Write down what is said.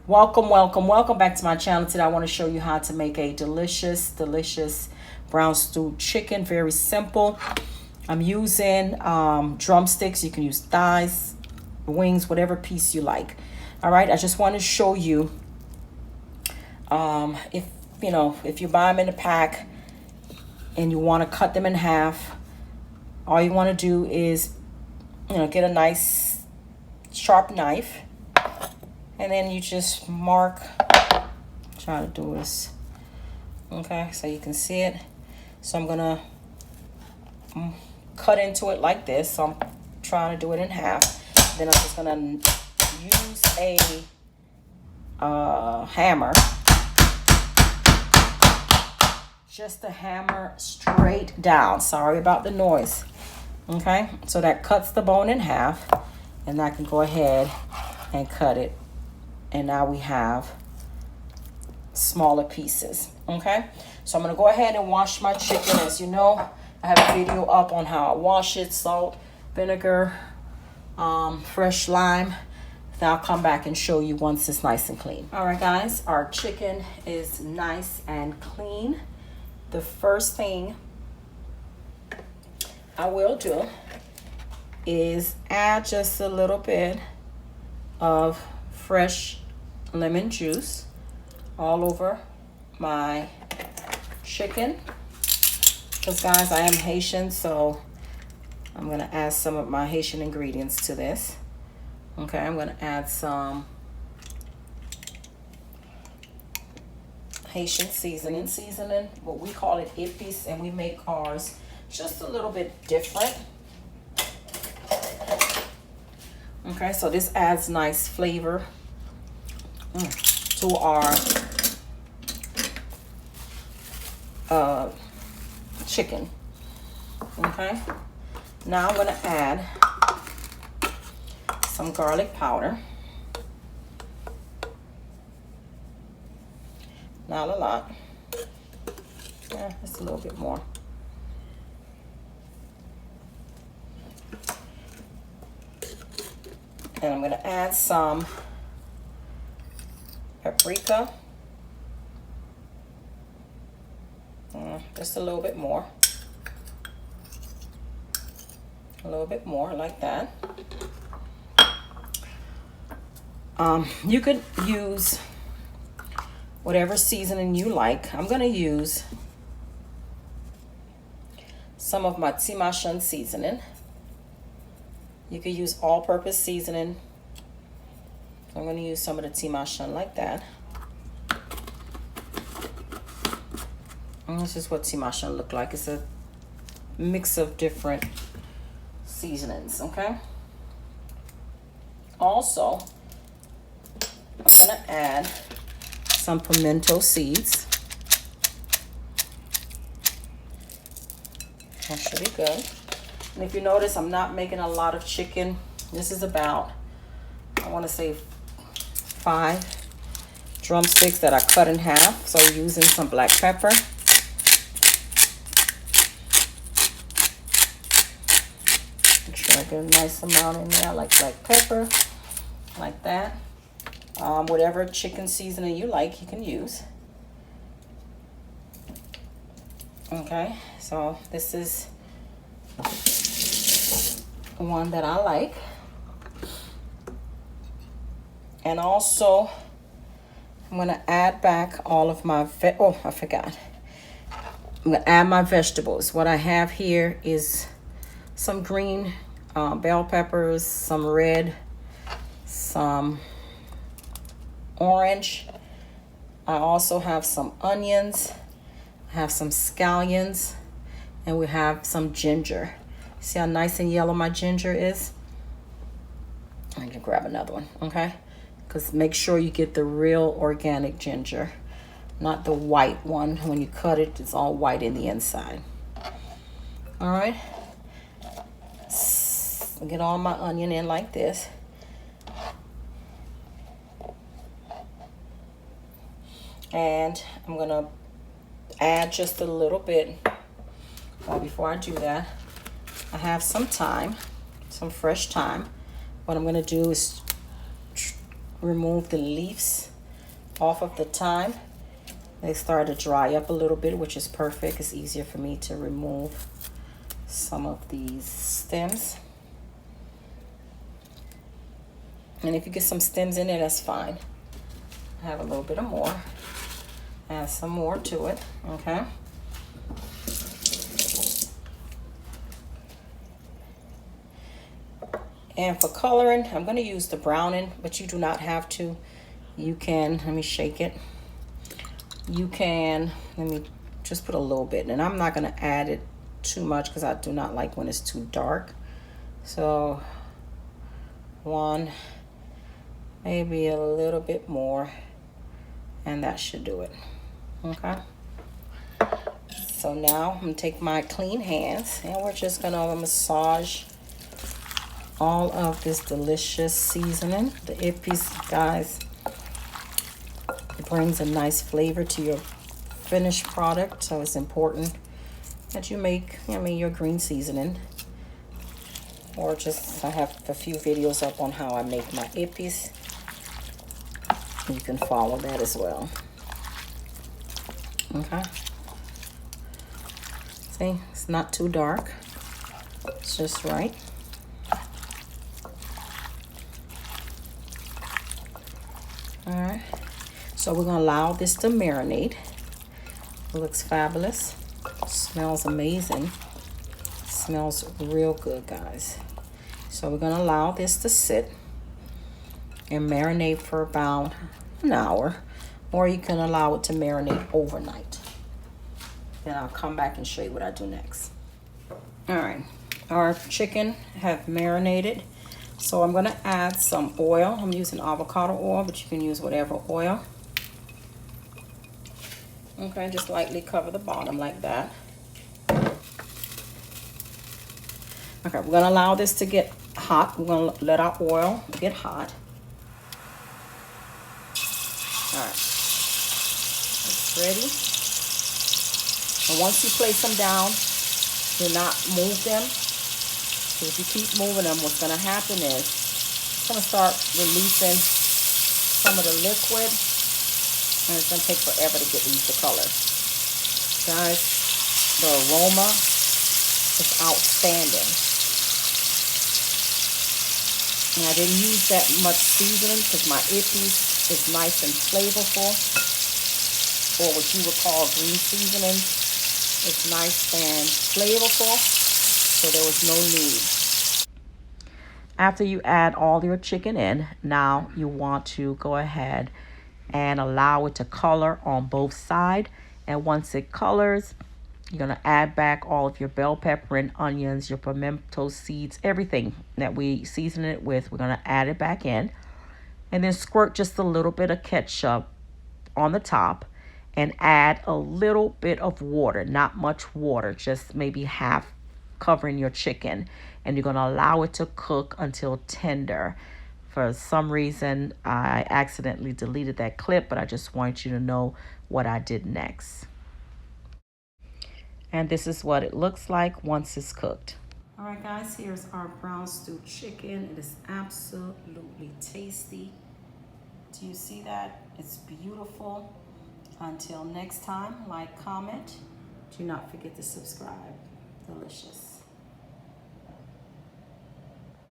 Welcome back to my channel. Today I want to show you how to make a delicious brown stewed chicken. Very simple. I'm using drumsticks. You can use thighs, wings, whatever piece you like. All right, I just want to show you if you buy them in a pack and you want to cut them in half, all you want to do is get a nice sharp knife, and then you just mark. Try to do this, okay, so you can see it. So I'm gonna cut into it like this. So I'm trying to do it in half. Then I'm just gonna use a hammer, just to hammer straight down. Sorry about the noise. Okay, so that cuts the bone in half, and I can go ahead and cut it. And now we have smaller pieces. Okay, so I'm gonna go ahead and wash my chicken. As you know, I have a video up on how I wash it: salt, vinegar, fresh lime. Then I'll come back and show you once it's nice and clean. All right, guys, our chicken is nice and clean. The first thing I will do is add just a little bit of fresh lemon juice all over my chicken, because guys, I am Haitian, so I'm gonna add some of my Haitian ingredients to this. Okay, I'm gonna add some Haitian seasoning, what we call it Epis, and we make ours just a little bit different. Okay, so this adds nice flavor to our chicken. Okay, now I'm gonna add some garlic powder. Not a lot, just a little bit more. And I'm gonna add some paprika, just a little bit more, like that. You could use whatever seasoning you like. I'm gonna use some of my Machan'n Seasoning. You could use all-purpose seasoning. I'm going to use some of the Machan'n like that. And this is what Machan'n look like. It's a mix of different seasonings, okay? Also, I'm going to add some pimiento seeds. That should be good. And if you notice, I'm not making a lot of chicken. This is about, I want to say 5 drumsticks that I cut in half. So using some black pepper. Make sure I get a nice amount in there, like black pepper, like that. Whatever chicken seasoning you like, you can use. Okay, so this is one that I like. And also I'm going to add back all of my I forgot. I'm going to add my vegetables. What I have here is some green bell peppers, some red, some orange. I also have some onions. I have some scallions, and we have some ginger. See how nice and yellow my ginger is? I can grab another one, okay? Because make sure you get the real organic ginger, not the white one. When you cut it, it's all white in the inside. All right. Get all my onion in like this. And I'm going to add just a little bit. Before I do that, I have some thyme, some fresh thyme. What I'm going to do is remove the leaves off of the thyme. They start to dry up a little bit, which is perfect. It's easier for me to remove some of these stems. And if you get some stems in there, that's fine. I have a little bit of more. Add some more to it, okay? And for coloring, I'm going to use the browning, but you do not have to. You can, let me shake it. You can, let me just put a little bit. And I'm not going to add it too much because I do not like when it's too dark. So, one, maybe a little bit more. And that should do it, okay? So now I'm going to take my clean hands and we're just going to massage all of this delicious seasoning. The Epis, guys, it brings a nice flavor to your finished product, so it's important that you make, your green seasoning. Or just, I have a few videos up on how I make my Epis. You can follow that as well. Okay. See, it's not too dark. It's just right. All right, so we're gonna allow this to marinate. It looks fabulous. Smells amazing. Smells real good, guys. So we're gonna allow this to sit and marinate for about an hour, or you can allow it to marinate overnight. Then I'll come back and show you what I do next. All right, our chicken have marinated. So I'm gonna add some oil. I'm using avocado oil, but you can use whatever oil. Okay, just lightly cover the bottom like that. Okay, we're gonna allow this to get hot. We're gonna let our oil get hot. All right, it's ready. And once you place them down, do not move them. Because if you keep moving them, what's going to happen is it's going to start releasing some of the liquid, and it's going to take forever to get these to color. Guys, the aroma is outstanding. And I didn't use that much seasoning because my Epis is nice and flavorful, or what you would call green seasoning. It's nice and flavorful, so there was no need. After you add all your chicken in, now you want to go ahead and allow it to color on both sides. And once it colors, you're going to add back all of your bell pepper and onions, your pimiento seeds, everything that we season it with. We're going to add it back in. And then squirt just a little bit of ketchup on the top. And add a little bit of water, not much water, just maybe half covering your chicken. And you're going to allow it to cook until tender. For some reason, I accidentally deleted that clip, but I just want you to know what I did next. And this is what it looks like once it's cooked. All right, guys, here's our brown stew chicken. It is absolutely tasty. Do you see that? It's beautiful. Until next time, like, comment. Do not forget to subscribe. Delicious.